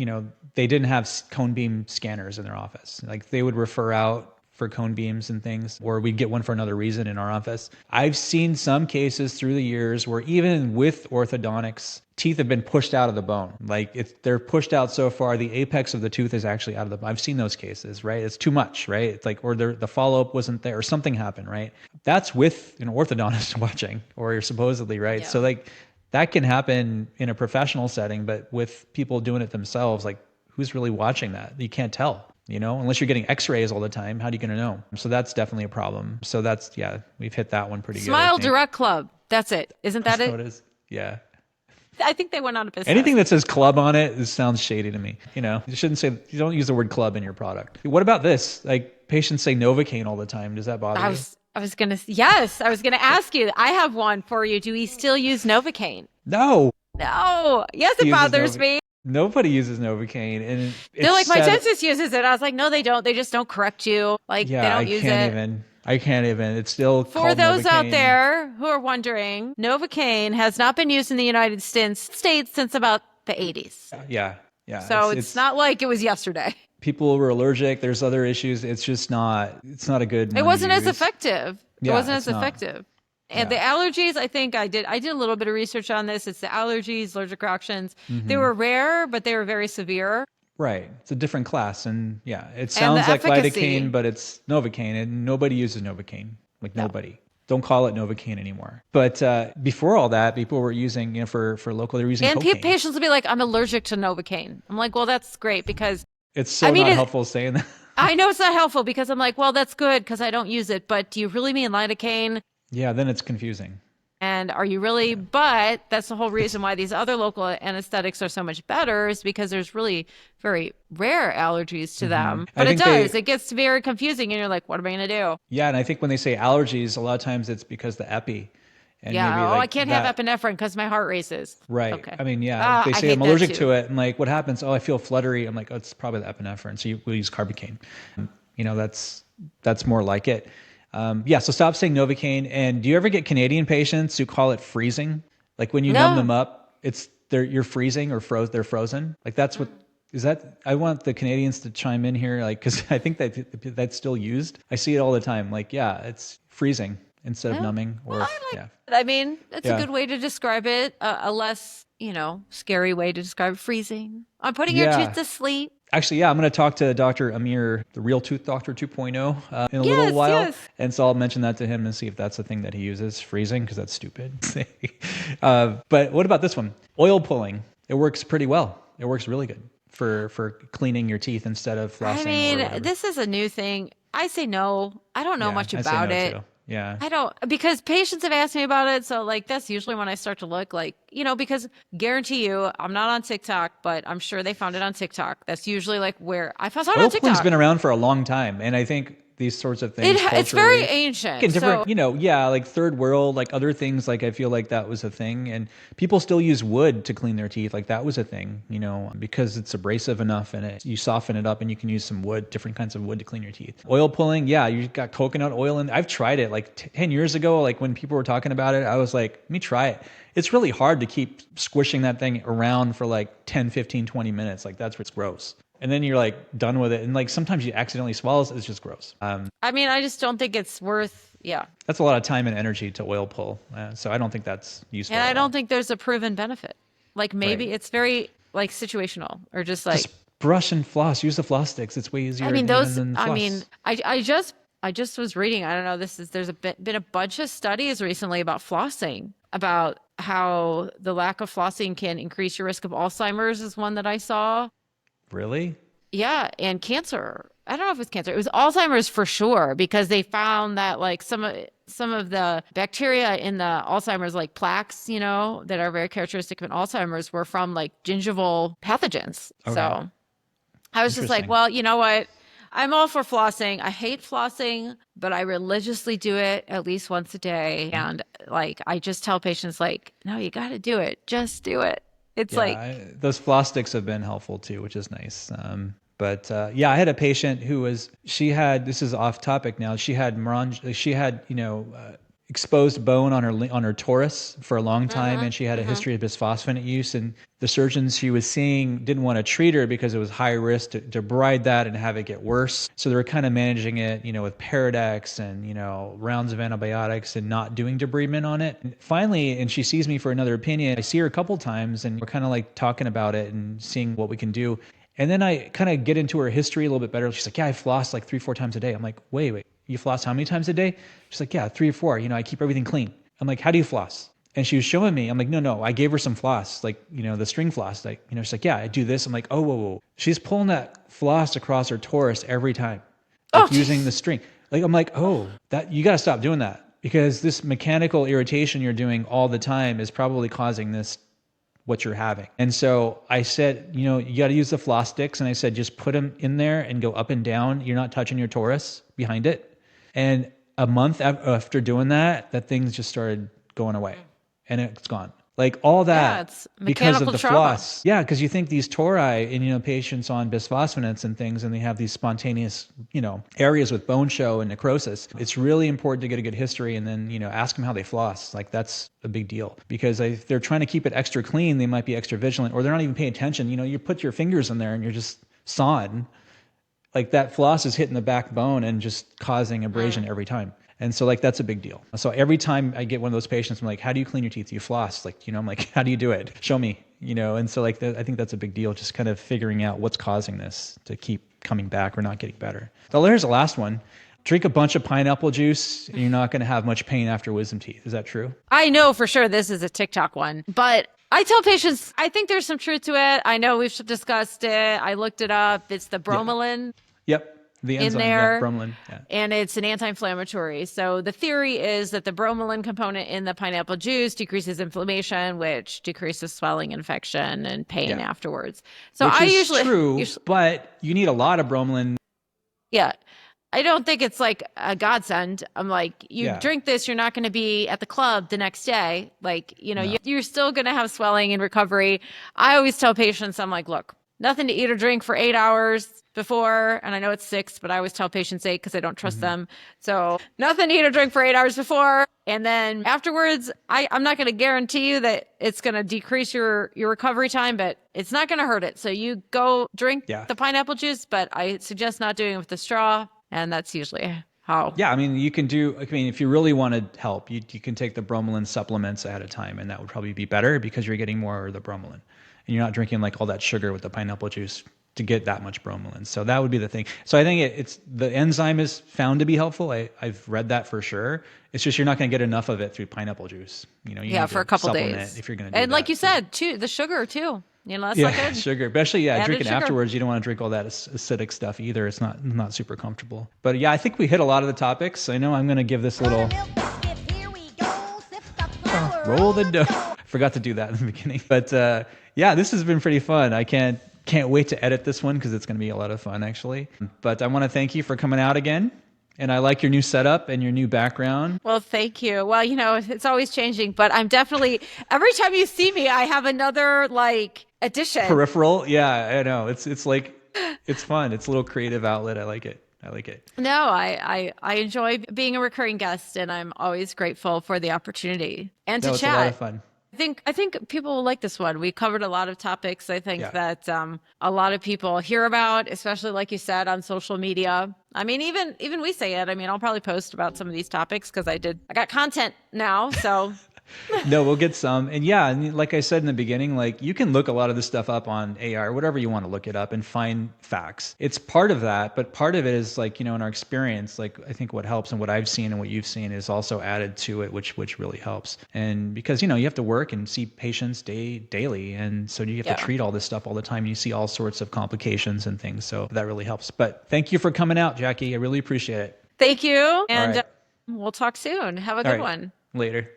they didn't have cone beam scanners in their office. Like they would refer out for cone beams and things, or we'd get one for another reason in our office. I've seen some cases through the years where even with orthodontics, teeth have been pushed out of the bone. Like they're pushed out so far, the apex of the tooth is actually out of the bone. I've seen those cases, right? It's too much, right? It's like, or the follow-up wasn't there or something happened, right? That's with an orthodontist watching, or you're supposedly, right? Yeah. So like that can happen in a professional setting, but with people doing it themselves, like who's really watching that? You can't tell. Unless you're getting x-rays all the time, how are you going to know? So that's definitely a problem. So yeah, we've hit that one pretty good, I Smile think. Direct Club. That's it. Isn't that That's how it? it is. Yeah. I think they went out of Anything business. that says club on it, sounds shady to me. You don't use the word club in your product. What about this? Like patients say novocaine all the time. Does that bother you? Yes, I was gonna ask you. I have one for you. Do we still use Novocaine? No. No. Yes, He it uses bothers me. Nobody uses novocaine, and They're it's like, my said. dentist uses it. I was like, no, they don't. They just don't correct you. Like, they Yeah, don't use it. I can't even. It's still For called those out novocaine. there who are wondering, Novocaine has not been used in the United States since about the 80s. Yeah, yeah. So it's It's not like it was yesterday. people were allergic. There's other issues. It's just not. It's not a good It one to wasn't as use. effective. It Yeah, wasn't it's as not. effective. And the Yeah. allergies, I think I did a little bit of research on this. It's the allergies, allergic reactions. They Hmm. were rare, but they were very severe. Right. It's a different class, and yeah, it And the sounds like lidocaine, efficacy, but it's novocaine, and nobody uses novocaine. Like no. nobody. Don't call it novocaine anymore. But before all that, people were using, for local, they were using And cocaine. patients will be like, I'm allergic to novocaine. I'm like, well, that's great because It's so not helpful saying that. I know it's not helpful because I'm like, well, that's good because I don't use it. But do you really mean lidocaine? Yeah, then it's confusing. And are you really? Yeah. But that's the whole reason why these other local anesthetics are so much better is because there's really very rare allergies to them. But it gets very confusing. And you're like, what am I going to do? Yeah. And I think when they say allergies, a lot of times it's because the epi. And yeah. Maybe I can't have epinephrine because my heart races. Right. Okay. I mean, yeah. They say I'm allergic to it. And like, what happens? Oh, I feel fluttery. I'm like, oh, it's probably the epinephrine. So we use carbocaine. That's more like it. So stop saying novocaine. And do you ever get Canadian patients who call it freezing? Like when you numb them up, you're freezing or they're frozen. Like that's what is that? I want the Canadians to chime in here, like because I think that's still used. I see it all the time. Like it's freezing instead of numbing. Or I mean, that's a good way to describe it. A less scary way to describe it, freezing. I'm putting your tooth to sleep. Actually, I'm going to talk to Dr. Amir, the real tooth doctor 2.0, in a little while. Yes. And so I'll mention that to him and see if that's the thing that he uses, freezing, because that's stupid. But what about this one? Oil pulling. It works pretty well. It works really good for cleaning your teeth instead of flossing. I mean, this is a new thing. I say no. I don't know much about it. Too. Yeah. I don't, because patients have asked me about it. So like, that's usually when I start to look like, because guarantee you, I'm not on TikTok, but I'm sure they found it on TikTok. That's usually like where I found it on TikTok. Oil pulling's been around for a long time. And I think these sorts of things. It's very ancient. Different, like third world, like other things, like I feel like that was a thing. And people still use wood to clean their teeth. Like that was a thing, because it's abrasive enough and you soften it up and you can use some wood, different kinds of wood to clean your teeth. Oil pulling, you got coconut oil. And I've tried it like 10 years ago. Like when people were talking about it, I was like, let me try it. It's really hard to keep squishing that thing around for like 10, 15, 20 minutes. Like that's what's gross. And then you're like done with it. And like sometimes you accidentally swallow it. It's just gross. I mean, I just don't think it's worth, That's a lot of time and energy to oil pull. So I don't think that's useful. And I don't think there's a proven benefit. Like maybe it's very like situational or just like. Just brush and floss. Use the floss sticks. It's way easier than floss. I just was reading, I don't know, there's been a bunch of studies recently about flossing, about how the lack of flossing can increase your risk of Alzheimer's is one that I saw. Really? Yeah, and cancer. I don't know if it's cancer. It was Alzheimer's for sure because they found that like some of the bacteria in the Alzheimer's like plaques, that are very characteristic of Alzheimer's were from like gingival pathogens. Okay. So I was just like, well, you know what? I'm all for flossing. I hate flossing, but I religiously do it at least once a day. And like I just tell patients like, no, you got to do it. Just do it. It's those floss sticks have been helpful too, which is nice. But I had a patient who this is off topic now. She had exposed bone on her torus for a long time, and she had a history of bisphosphonate use. And the surgeons she was seeing didn't want to treat her because it was high risk to debride that and have it get worse. So they were kind of managing it, with Paradex and rounds of antibiotics and not doing debridement on it. And finally, and she sees me for another opinion. I see her a couple times, and we're kind of like talking about it and seeing what we can do. And then I kind of get into her history a little bit better. She's like, yeah, I floss like 3-4 times a day. I'm like, wait. You floss how many times a day? She's like, yeah, 3 or 4. I keep everything clean. I'm like, how do you floss? And she was showing me. I'm like, no. I gave her some floss, like, the string floss. Like, she's like, yeah, I do this. I'm like, oh, whoa. She's pulling that floss across her torus every time, like using the string. Like, I'm like, that you got to stop doing that because this mechanical irritation you're doing all the time is probably causing what you're having. And so I said, you got to use the floss sticks. And I said, just put them in there and go up and down. You're not touching your torus behind it. And a month after doing that thing just started going away and it's gone. Like all that it's because of the trauma. floss. Yeah, because you think these tori in patients on bisphosphonates and things, and they have these spontaneous, areas with bone show and necrosis. It's really important to get a good history and then, ask them how they floss. Like that's a big deal because if they're trying to keep it extra clean, they might be extra vigilant or they're not even paying attention. You put your fingers in there and you're just sawing. Like that floss is hitting the backbone and just causing abrasion every time. And so like, that's a big deal. So every time I get one of those patients, I'm like, how do you clean your teeth? Do you floss? Like, I'm like, how do you do it? Show me, and so like, I think that's a big deal. Just kind of figuring out what's causing this to keep coming back or not getting better. So here's the last one. drink a bunch of pineapple juice and you're not going to have much pain after wisdom teeth. Is that true? I know for sure this is a TikTok one, but I tell patients, I think there's some truth to it. I know we've discussed it. I looked it up. It's the bromelain. Yep. The enzyme, in there, bromelain. Yeah. And it's an anti-inflammatory. So the theory is that the bromelain component in the pineapple juice decreases inflammation, which decreases swelling, infection, and pain afterwards. So which I is usually true, but you need a lot of bromelain. Yeah. I don't think it's like a godsend. I'm like, you drink this, you're not going to be at the club the next day. Like, you're still going to have swelling and recovery. I always tell patients, I'm like, look, nothing to eat or drink for 8 hours before. And I know it's 6, but I always tell patients 8 because I don't trust them. So nothing to eat or drink for 8 hours before. And then afterwards, I'm not going to guarantee you that it's going to decrease your recovery time, but it's not going to hurt it. So you go drink the pineapple juice, but I suggest not doing it with the straw. And that's usually how. Yeah, I mean, if you really want to help, you can take the bromelain supplements at a time, and that would probably be better because you're getting more of the bromelain. And you're not drinking like all that sugar with the pineapple juice to get that much bromelain. So that would be the thing. So I think it's the enzyme is found to be helpful. I've read that for sure. It's just you're not going to get enough of it through pineapple juice. You need for a couple days if you're going to do and that. Like you said, too, the sugar too. That's not good. Sugar, especially drinking sugar. afterwards. You don't want to drink all that acidic stuff either. It's not super comfortable. But I think we hit a lot of the topics. I know I'm going to give this little roll the dough. Forgot to do that in the beginning, but this has been pretty fun. I can't wait to edit this one because it's going to be a lot of fun actually. But I want to thank you for coming out again. And I like your new setup and your new background. Well, thank you. Well, it's always changing, but I'm definitely, every time you see me, I have another addition. Peripheral. Yeah, I know. It's like, it's fun. It's a little creative outlet. I like it. No, I enjoy being a recurring guest, and I'm always grateful for the opportunity and to chat. It's a lot of fun. I think people will like this one. We covered a lot of topics I think that a lot of people hear about, especially like you said on social media. I mean, even we say it. I mean, I'll probably post about some of these topics because I got content now. So No, we'll get some. And like I said in the beginning, you can look a lot of this stuff up on AR, whatever you want to look it up and find facts. It's part of that, but part of it is in our experience, I think what helps and what I've seen and what you've seen is also added to it, which really helps. And because, you have to work and see patients daily. And so you have to treat all this stuff all the time. You see all sorts of complications and things. So that really helps. But thank you for coming out, Jackie. I really appreciate it. Thank you. And we'll talk soon. Have a good one. Later.